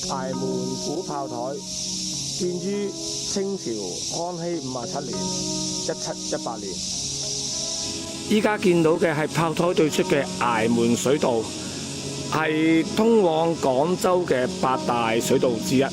崖門古炮台建於清朝康熙57年1718年。依家見到嘅係炮台對出嘅崖門水道，係通往廣州嘅8大水道之一。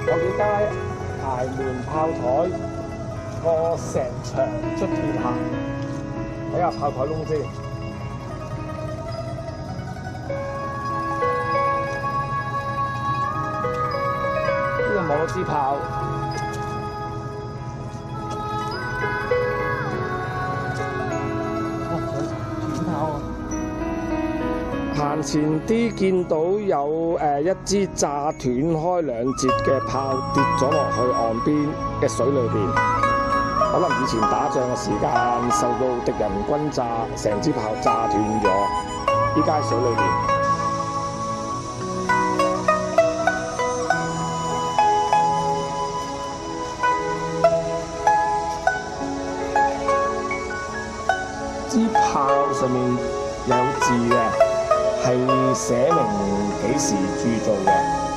有幾街崖門炮台個成牆出鐵行，睇下炮台窿先。呢個冇支炮，斷炮啊！行前啲見到有一支炸斷開2節嘅炮跌咗落去岸邊嘅水裏邊，可能以前打仗嘅時間受到敵人轟炸，成支炮炸斷咗，依家喺水裏邊。支炮上面有字嘅。係寫明幾時鑄造嘅。